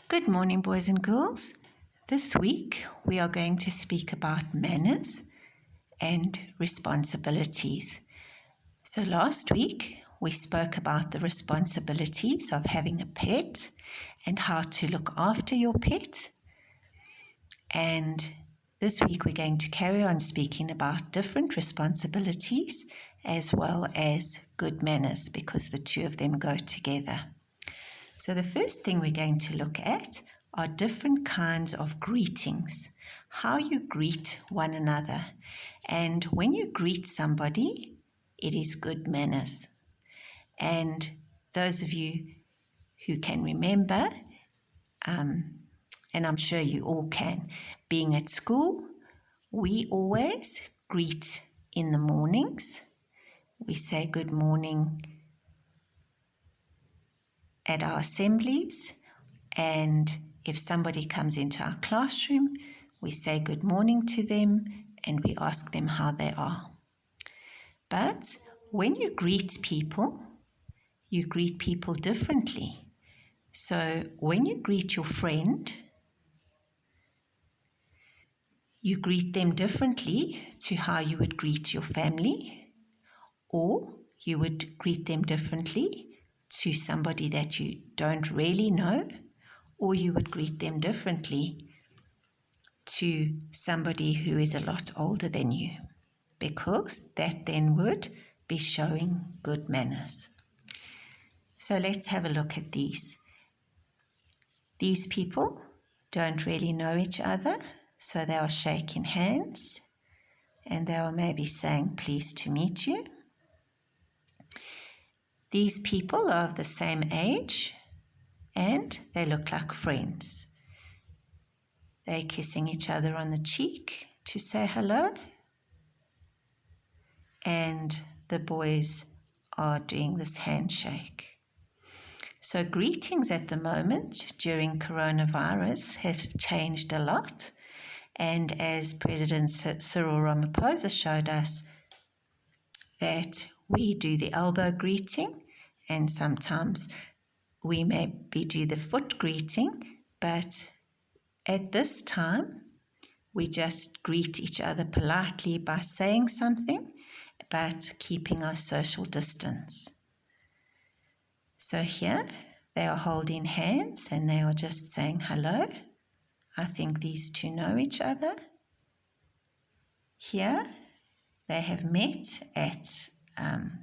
Good morning, boys and girls. This week we are going to speak about manners and responsibilities. So last week we spoke about the responsibilities of having a pet and how to look after your pet. And this week we're going to carry on speaking about different responsibilities as well as good manners, because the two of them go together. So the first thing we're going to look at are different kinds of greetings, how you greet one another. And when you greet somebody, it is good manners. And those of you who can remember, and I'm sure you all can, being at school, we always greet in the mornings. We say good morning at our assemblies, and if somebody comes into our classroom, we say good morning to them and we ask them how they are. But when you greet people differently. So when you greet your friend, you greet them differently to how you would greet your family, or you would greet them differently to somebody that you don't really know, or you would greet them differently to somebody who is a lot older than you, because that then would be showing good manners. So let's have a look at these. These people don't really know each other, so they are shaking hands and they are maybe saying, pleased to meet you. These people are of the same age and they look like friends. They're kissing each other on the cheek to say hello. And the boys are doing this handshake. So greetings at the moment during coronavirus have changed a lot. And as President Cyril Ramaphosa showed us, that we do the elbow greeting, and sometimes we maybe do the foot greeting, but at this time, we just greet each other politely by saying something, but keeping our social distance. So here, they are holding hands and they are just saying hello. I think these two know each other. Here, they have met at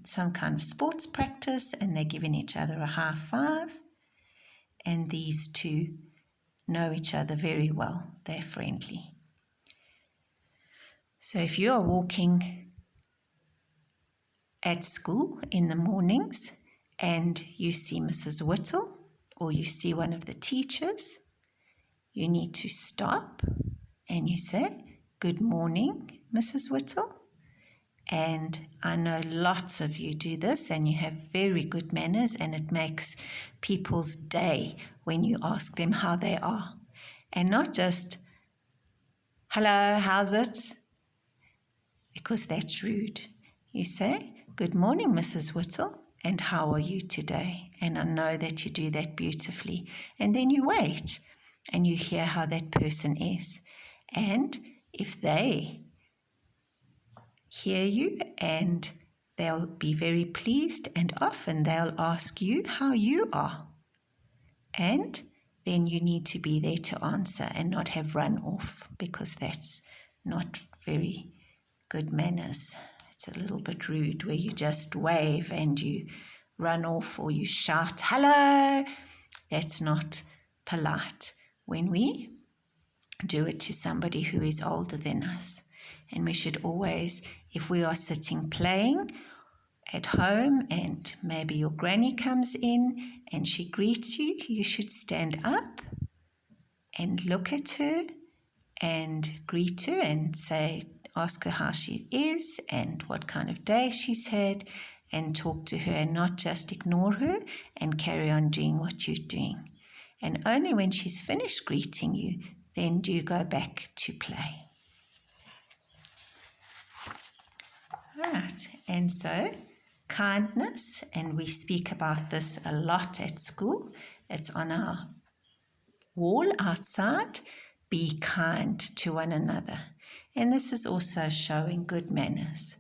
some kind of sports practice and they're giving each other a high five. And these two know each other very well. They're friendly. So if you are walking at school in the mornings and you see Mrs. Whittle or you see one of the teachers, you need to stop and you say, good morning, Mrs. Whittle. And I know lots of you do this and you have very good manners, and it makes people's day when you ask them how they are. And not just, hello, how's it? Because that's rude. You say, good morning, Mrs. Whittle, and how are you today? And I know that you do that beautifully. And then you wait and you hear how that person is. And if they hear you, and they'll be very pleased, and often they'll ask you how you are. And then you need to be there to answer and not have run off, because that's not very good manners. It's a little bit rude where you just wave and you run off or you shout, hello. That's not polite when we do it to somebody who is older than us. And we should always, if we are sitting playing at home and maybe your granny comes in and she greets you, you should stand up and look at her and greet her and say, ask her how she is and what kind of day she's had, and talk to her and not just ignore her and carry on doing what you're doing. And only when she's finished greeting you, then do you go back to play. All right, and so kindness, and we speak about this a lot at school. It's on our wall outside, be kind to one another. And this is also showing good manners.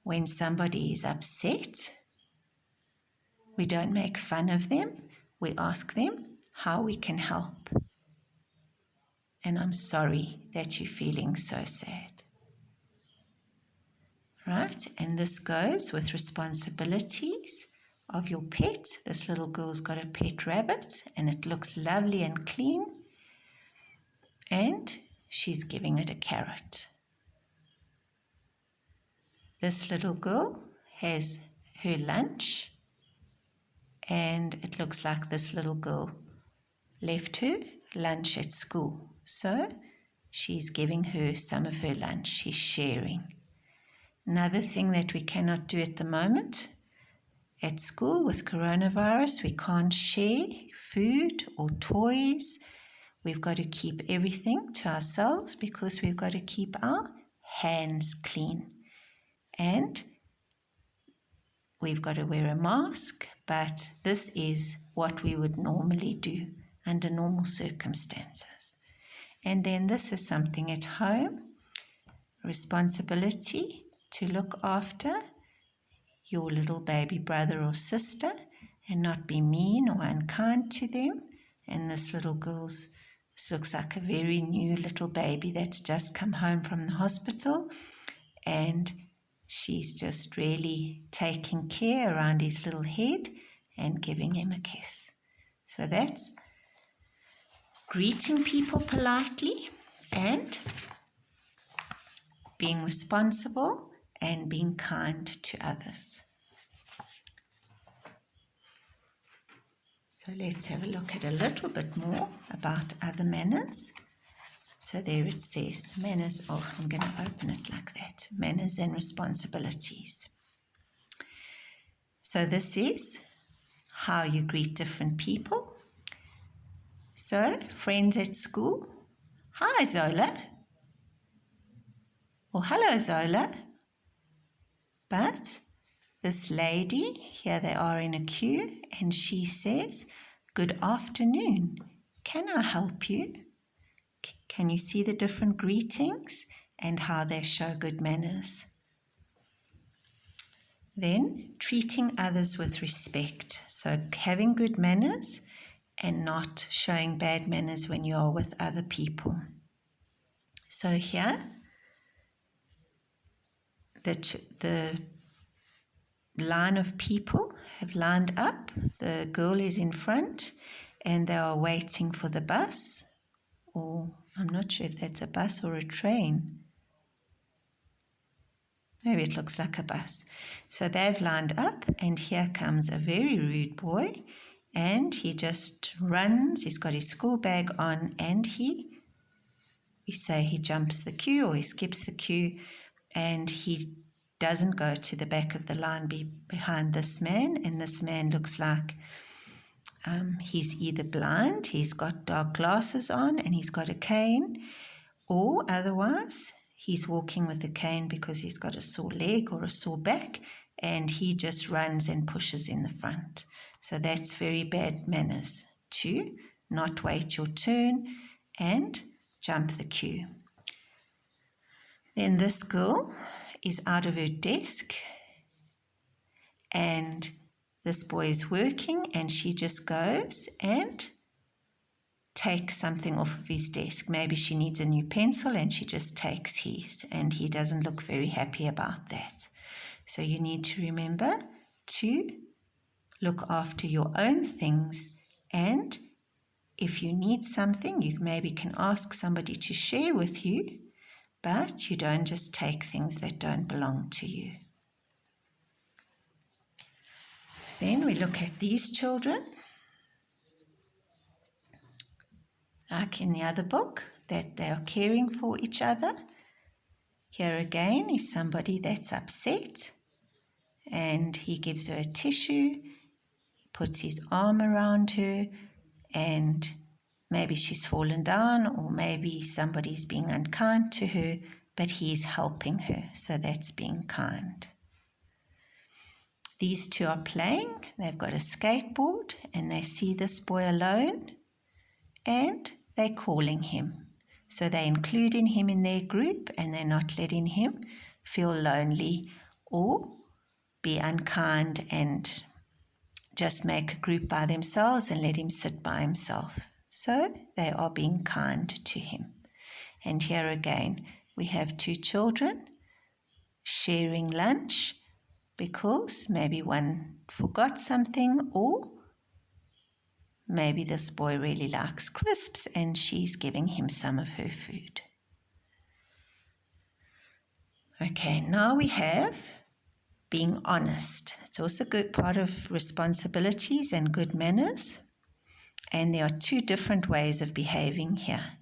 When somebody is upset, we don't make fun of them. We ask them how we can help. And I'm sorry that you're feeling so sad. Right? And this goes with responsibilities of your pet. This little girl's got a pet rabbit and it looks lovely and clean. And she's giving it a carrot. This little girl has her lunch, and it looks like this little girl left her lunch at school. So she's giving her some of her lunch. She's sharing. Another thing that we cannot do at the moment at school with coronavirus, we can't share food or toys. We've got to keep everything to ourselves because we've got to keep our hands clean. And we've got to wear a mask, but this is what we would normally do under normal circumstances. And then this is something at home, responsibility to look after your little baby brother or sister and not be mean or unkind to them. And this looks like a very new little baby that's just come home from the hospital, and she's just really taking care around his little head and giving him a kiss. So that's greeting people politely and being responsible and being kind to others. So let's have a look at a little bit more about other manners. So there it says manners. Oh, I'm going to open it like that. Manners and responsibilities. So this is how you greet different people. So friends at school. Hi, Zola. Or hello, Zola. But this lady, here they are in a queue, and she says, good afternoon. Can I help you? Can you see the different greetings and how they show good manners? Then, treating others with respect. So, having good manners and not showing bad manners when you are with other people. So here, the line of people have lined up. The girl is in front and they are waiting for the bus, or I'm not sure if that's a bus or a train. Maybe it looks like a bus. So they've lined up, and here comes a very rude boy, and he just runs. He's got his school bag on, and we say he jumps the queue or he skips the queue, and he doesn't go to the back of the line behind this man, and this man looks like he's either blind, he's got dark glasses on, and he's got a cane, or otherwise he's walking with a cane because he's got a sore leg or a sore back, and he just runs and pushes in the front. So that's very bad manners to not wait your turn and jump the queue. Then this girl is out of her desk, and this boy is working, and she just goes and takes something off of his desk. Maybe she needs a new pencil and she just takes his, and he doesn't look very happy about that. So you need to remember to look after your own things, and if you need something, you maybe can ask somebody to share with you, but you don't just take things that don't belong to you. Then we look at these children, like in the other book, that they are caring for each other. Here again is somebody that's upset, and he gives her a tissue, puts his arm around her, and maybe she's fallen down, or maybe somebody's being unkind to her, but he's helping her, so that's being kind. These two are playing. They've got a skateboard, and they see this boy alone, and they're calling him. So they're including him in their group and they're not letting him feel lonely or be unkind and just make a group by themselves and let him sit by himself. So they are being kind to him. And here again, we have two children sharing lunch because maybe one forgot something, or maybe this boy really likes crisps and she's giving him some of her food. Okay, now we have being honest. It's also a good part of responsibilities and good manners. And there are two different ways of behaving here.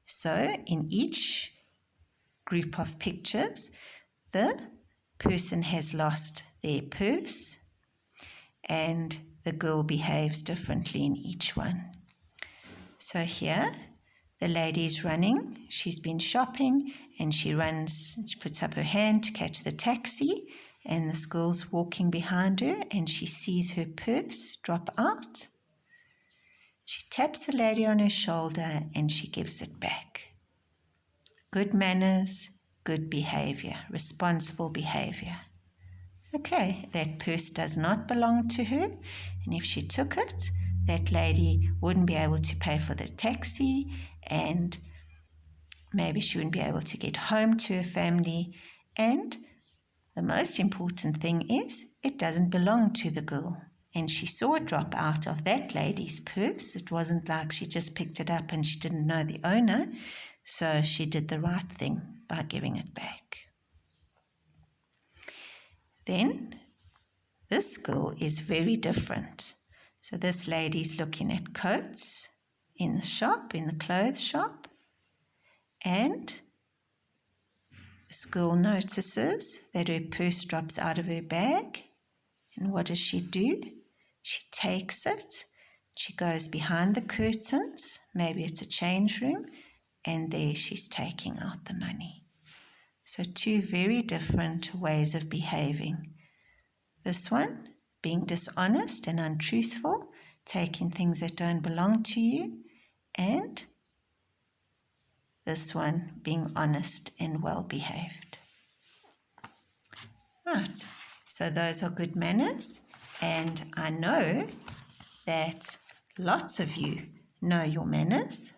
So in each group of pictures, the person has lost their purse and the girl behaves differently in each one. So here, the lady is running. She's been shopping and she puts up her hand to catch the taxi, and this girl's walking behind her and she sees her purse drop out. She taps the lady on her shoulder and she gives it back. Good manners, good behavior, responsible behavior. Okay, that purse does not belong to her, and if she took it, that lady wouldn't be able to pay for the taxi, and maybe she wouldn't be able to get home to her family. And the most important thing is, it doesn't belong to the girl. And she saw it drop out of that lady's purse. It wasn't like she just picked it up and she didn't know the owner. So she did the right thing by giving it back. Then this girl is very different. So this lady's looking at coats in the shop, in the clothes shop. And this girl notices that her purse drops out of her bag. And what does she do? She takes it. She goes behind the curtains. Maybe it's a change room. And there she's taking out the money. So two very different ways of behaving. This one, being dishonest and untruthful, taking things that don't belong to you, and this one, being honest and well-behaved. Right, so those are good manners, and I know that lots of you know your manners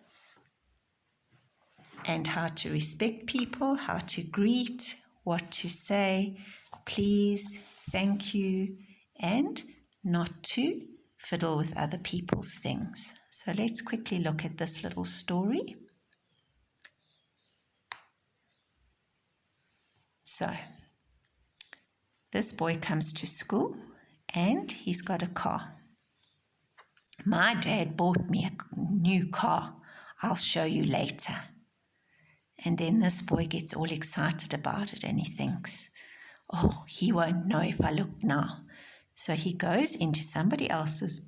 and how to respect people, how to greet, what to say, please, thank you, and not to fiddle with other people's things. So let's quickly look at this little story. So, this boy comes to school and he's got a car. My dad bought me a new car. I'll show you later. And then this boy gets all excited about it and he thinks, oh, he won't know if I look now. So he goes into somebody else's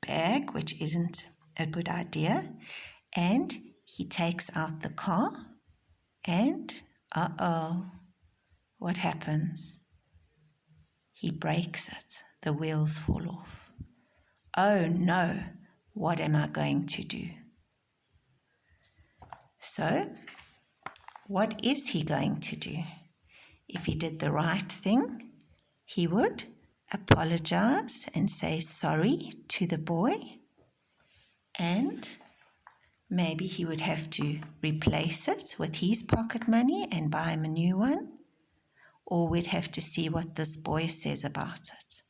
bag, which isn't a good idea, and he takes out the car and, what happens? He breaks it. The wheels fall off. Oh no, what am I going to do? So, what is he going to do? If he did the right thing, he would apologize and say sorry to the boy, and maybe he would have to replace it with his pocket money and buy him a new one, or we'd have to see what this boy says about it.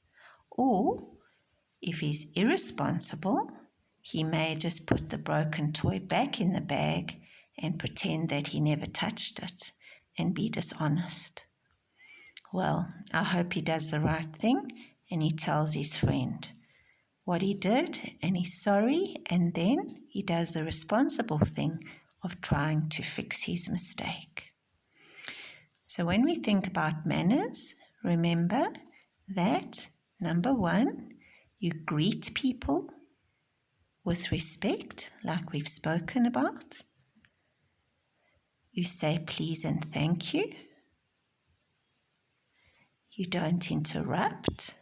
Or, if he's irresponsible, he may just put the broken toy back in the bag and pretend that he never touched it and be dishonest. Well, I hope he does the right thing and he tells his friend what he did and he's sorry, and then he does the responsible thing of trying to fix his mistake. So when we think about manners, remember that, number one, you greet people with respect, like we've spoken about. You say please and thank you. You don't interrupt.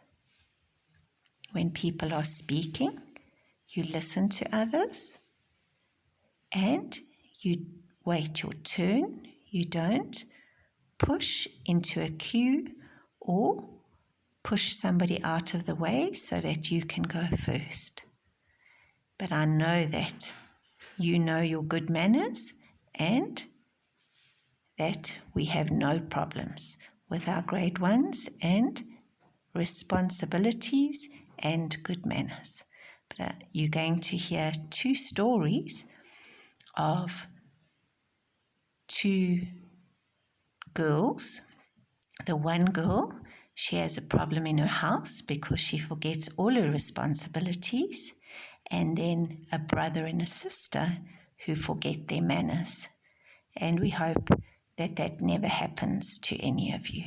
When people are speaking, you listen to others. and you wait your turn. You don't push into a queue or push somebody out of the way so that you can go first. But I know that you know your good manners and that we have no problems with our grade ones and responsibilities and good manners. But you're going to hear two stories of two girls. The one girl, she has a problem in her house because she forgets all her responsibilities, and then a brother and a sister who forget their manners. And we hope that that never happens to any of you.